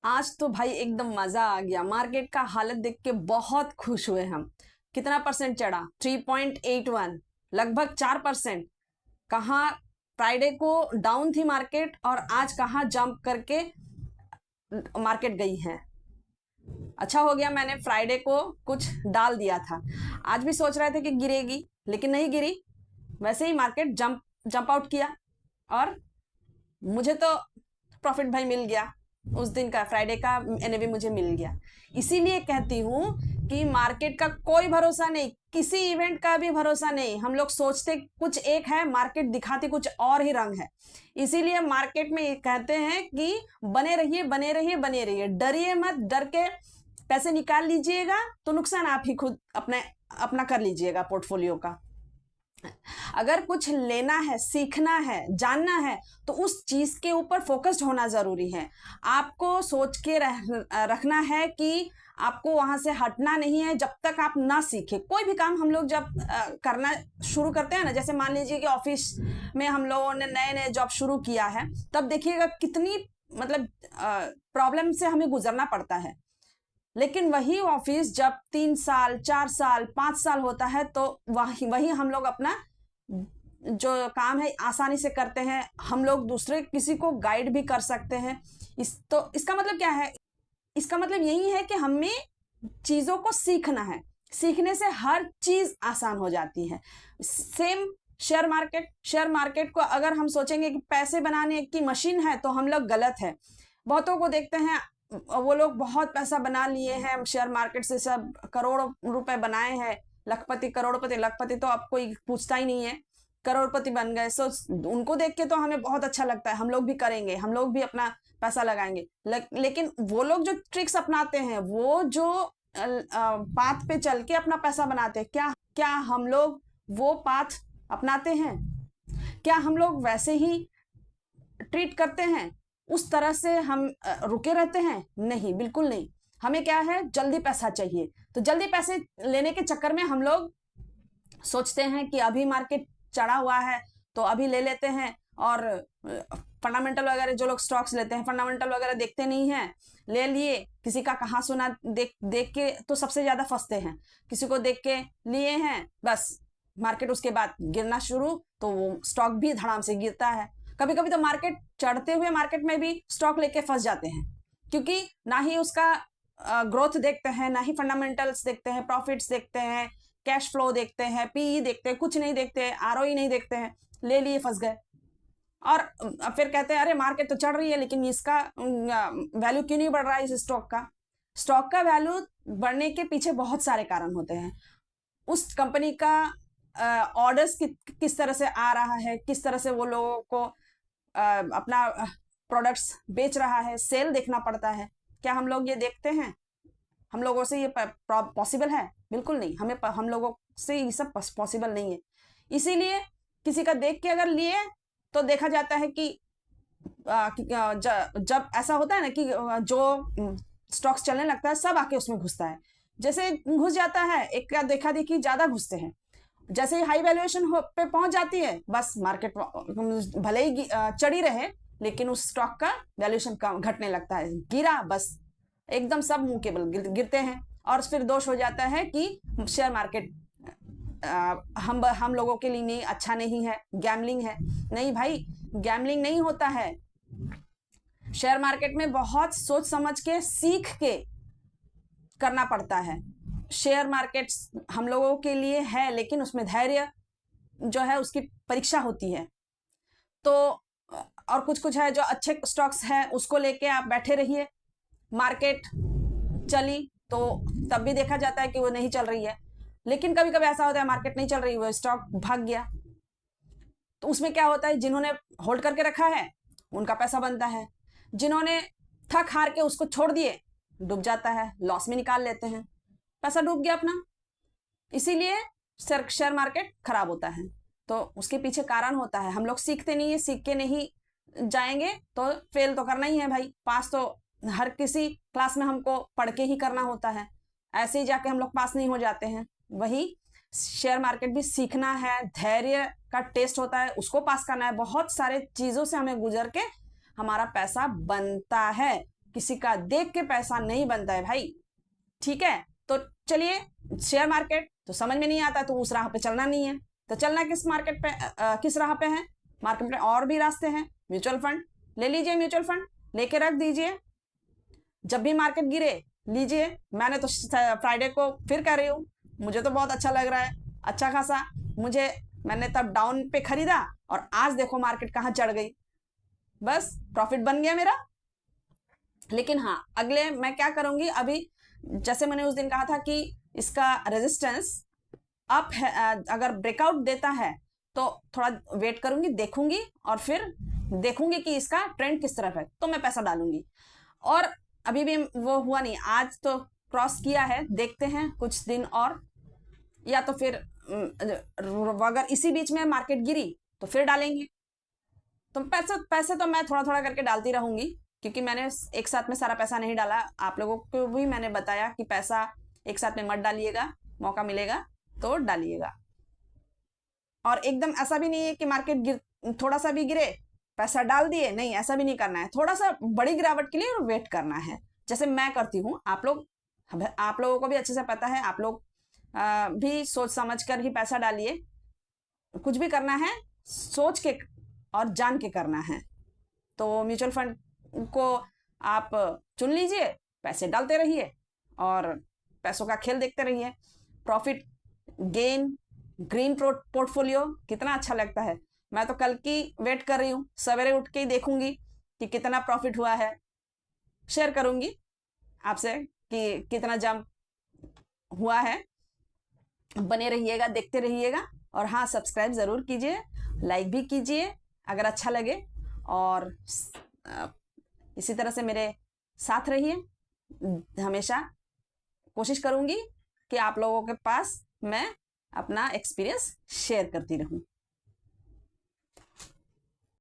आज तो भाई एकदम मजा आ गया। मार्केट का हालत देख के बहुत खुश हुए हम। कितना परसेंट चढ़ा? 3.81, लगभग 4%। कहाँ फ्राइडे को डाउन थी मार्केट और आज कहाँ जंप करके मार्केट गई है। अच्छा हो गया मैंने फ्राइडे को कुछ डाल दिया था। आज भी सोच रहे थे कि गिरेगी, लेकिन नहीं गिरी। वैसे ही मार्केट जंप जंप आउट किया और मुझे तो प्रॉफिट भाई मिल गया। उस दिन का फ्राइडे का एनएवी मुझे मिल गया। इसीलिए कहती हूँ कि मार्केट का कोई भरोसा नहीं, किसी इवेंट का भी भरोसा नहीं। हम लोग सोचते कुछ एक है, मार्केट दिखाती कुछ और ही रंग है। इसीलिए मार्केट में कहते हैं कि बने रहिए बने रहिए बने रहिए, डरिए मत। डर के पैसे निकाल लीजिएगा तो नुकसान आप ही खुद अपने अपना कर लीजिएगा पोर्टफोलियो का। अगर कुछ लेना है, सीखना है, जानना है तो उस चीज के ऊपर फोकस्ड होना जरूरी है। आपको सोच के रखना है कि आपको वहां से हटना नहीं है जब तक आप ना सीखे। कोई भी काम हम लोग जब करना शुरू करते हैं ना, जैसे मान लीजिए कि ऑफिस में हम लोगों ने नए नए जॉब शुरू किया है, तब देखिएगा कितनी मतलब प्रॉब्लम से हमें गुजरना पड़ता है। लेकिन वही ऑफिस जब 3 साल 4 साल 5 साल होता है तो वही वही हम लोग अपना जो काम है आसानी से करते हैं। हम लोग दूसरे किसी को गाइड भी कर सकते हैं। इसका मतलब क्या है? इसका मतलब यही है कि हमें चीजों को सीखना है। सीखने से हर चीज आसान हो जाती है। सेम शेयर मार्केट को अगर हम सोचेंगे कि पैसे बनाने की मशीन है तो हम लोग गलत है। बहुतों को देखते हैं, वो लोग बहुत पैसा बना लिए हैं शेयर मार्केट से, सब करोड़ों रुपए बनाए हैं। लखपति करोड़पति, लखपति तो अब कोई पूछता ही नहीं है, करोड़पति बन गए। सो उनको देख के तो हमें बहुत अच्छा लगता है, हम लोग भी करेंगे, हम लोग भी अपना पैसा लगाएंगे। लेकिन वो लोग जो ट्रिक्स अपनाते हैं, वो जो पाथ पे चल के अपना पैसा बनाते हैं, क्या क्या हम लोग वो पाथ अपनाते हैं? क्या हम लोग वैसे ही ट्रीट करते हैं? उस तरह से हम रुके रहते हैं? नहीं, बिल्कुल नहीं। हमें क्या है, जल्दी पैसा चाहिए। तो जल्दी पैसे लेने के चक्कर में हम लोग सोचते हैं कि अभी मार्केट चढ़ा हुआ है तो अभी ले लेते हैं। और फंडामेंटल वगैरह जो लोग स्टॉक्स लेते हैं, फंडामेंटल वगैरह देखते नहीं हैं, ले लिए। किसी का कहाँ सुना देख देख के तो सबसे ज्यादा फंसते हैं। किसी को देख के लिए हैं, बस मार्केट उसके बाद गिरना शुरू तो वो स्टॉक भी धड़ाम से गिरता है। कभी कभी तो मार्केट चढ़ते हुए मार्केट में भी स्टॉक लेके फंस जाते हैं, क्योंकि ना ही उसका ग्रोथ देखते हैं, ना ही फंडामेंटल्स देखते हैं, प्रॉफिट्स देखते हैं, कैश फ्लो देखते हैं, पीई देखते हैं, कुछ नहीं देखते, आरओई नहीं देखते हैं, ले लिए फंस गए। और फिर कहते हैं अरे मार्केट तो चढ़ रही है लेकिन इसका वैल्यू क्यों नहीं बढ़ रहा है इस स्टॉक का? स्टॉक का वैल्यू बढ़ने के पीछे बहुत सारे कारण होते हैं। उस कंपनी का ऑर्डर्स किस तरह से आ रहा है, किस तरह से वो लोगों को अपना प्रोडक्ट्स बेच रहा है, सेल देखना पड़ता है। क्या हम लोग ये देखते हैं? हम लोगों से ये पॉसिबल है? बिल्कुल नहीं। हम लोगों से ये सब पॉसिबल नहीं है। इसीलिए किसी का देख के अगर लिए तो देखा जाता है कि जब ऐसा होता है ना कि जो स्टॉक्स चलने लगता है सब आके उसमें घुसता है। जैसे घुस जाता है, एक का देखा देखी ज्यादा घुसते हैं। जैसे ही हाई वैल्यूएशन पे पहुंच जाती है, बस मार्केट भले ही चढ़ी रहे लेकिन उस स्टॉक का वैल्यूएशन कम घटने लगता है। गिरा, बस एकदम सब मुंह के बल गिरते हैं। और फिर दोष हो जाता है कि शेयर मार्केट हम लोगों के लिए नहीं, अच्छा नहीं है, गैमलिंग है। नहीं भाई, गैमलिंग नहीं होता है। शेयर मार्केट में बहुत सोच समझ के सीख के करना पड़ता है। शेयर मार्केट हम लोगों के लिए है लेकिन उसमें धैर्य जो है उसकी परीक्षा होती है। तो और कुछ कुछ है जो अच्छे स्टॉक्स हैं उसको लेके आप बैठे रहिए। मार्केट चली तो तब भी देखा जाता है कि वो नहीं चल रही है, लेकिन कभी कभी ऐसा होता है मार्केट नहीं चल रही, वो स्टॉक भाग गया। तो उसमें क्या होता है, जिन्होंने होल्ड करके रखा है उनका पैसा बनता है, जिन्होंने थक हार के उसको छोड़ दिए डूब जाता है, लॉस में निकाल लेते हैं, पैसा डूब गया अपना। इसीलिए शेयर मार्केट खराब होता है। तो उसके पीछे कारण होता है, हम लोग सीखते नहीं है। सीख के नहीं जाएंगे तो फेल तो करना ही है भाई। पास तो हर किसी क्लास में हमको पढ़ के ही करना होता है, ऐसे ही जाके हम लोग पास नहीं हो जाते हैं। वही शेयर मार्केट भी सीखना है, धैर्य का टेस्ट होता है, उसको पास करना है। बहुत सारे चीजों से हमें गुजर के हमारा पैसा बनता है। किसी का देख के पैसा नहीं बनता है भाई, ठीक है। तो चलिए, शेयर मार्केट तो समझ में नहीं आता तो उस राह पे चलना नहीं है। तो चलना किस मार्केट पे, किस राह पे है? मार्केट में और भी रास्ते हैं। म्यूचुअल फंड ले लीजिए, म्यूचुअल फंड लेके रख दीजिए, जब भी मार्केट गिरे लीजिए। मैंने तो फ्राइडे को फिर कह रही हूँ, मुझे तो बहुत अच्छा लग रहा है, अच्छा खासा मैंने तब डाउन पे खरीदा और आज देखो मार्केट कहाँ चढ़ गई, बस प्रॉफिट बन गया मेरा। लेकिन हाँ, अगले मैं क्या करूंगी, अभी जैसे मैंने उस दिन कहा था कि इसका रेजिस्टेंस अप है, अगर ब्रेकआउट देता है तो थोड़ा वेट करूंगी, देखूंगी और फिर देखूंगी कि इसका ट्रेंड किस तरफ है, तो मैं पैसा डालूंगी। और अभी भी वो हुआ नहीं, आज तो क्रॉस किया है, देखते हैं कुछ दिन और, या तो फिर अगर इसी बीच में मार्केट गिरी तो फिर डालेंगे। तो पैसे तो मैं थोड़ा थोड़ा करके डालती रहूंगी, क्योंकि मैंने एक साथ में सारा पैसा नहीं डाला। आप लोगों को भी मैंने बताया कि पैसा एक साथ में मत डालिएगा, मौका मिलेगा तो डालिएगा। और एकदम ऐसा भी नहीं है कि मार्केट थोड़ा सा भी गिरे पैसा डाल दिए, नहीं, ऐसा भी नहीं करना है। थोड़ा सा बड़ी गिरावट के लिए वेट करना है, जैसे मैं करती हूँ। आप लोगों को भी अच्छे से पता है, आप लोग भी सोच समझ कर ही पैसा डालिए। कुछ भी करना है सोच के और जान के करना है। तो म्यूचुअल फंड को आप चुन लीजिए, पैसे डालते रहिए और पैसों का खेल देखते रहिए। प्रॉफिट गेन ग्रीन पोर्टफोलियो कितना अच्छा लगता है। मैं तो कल की वेट कर रही हूँ, सवेरे उठ के ही देखूंगी कि कितना प्रॉफिट हुआ है, शेयर करूंगी आपसे कि कितना जंप हुआ है। बने रहिएगा, देखते रहिएगा। और हाँ, सब्सक्राइब ज़रूर कीजिए, लाइक भी कीजिए अगर अच्छा लगे, और इसी तरह से मेरे साथ रहिए। हमेशा कोशिश करूंगी कि आप लोगों के पास मैं अपना एक्सपीरियंस शेयर करती रहूं।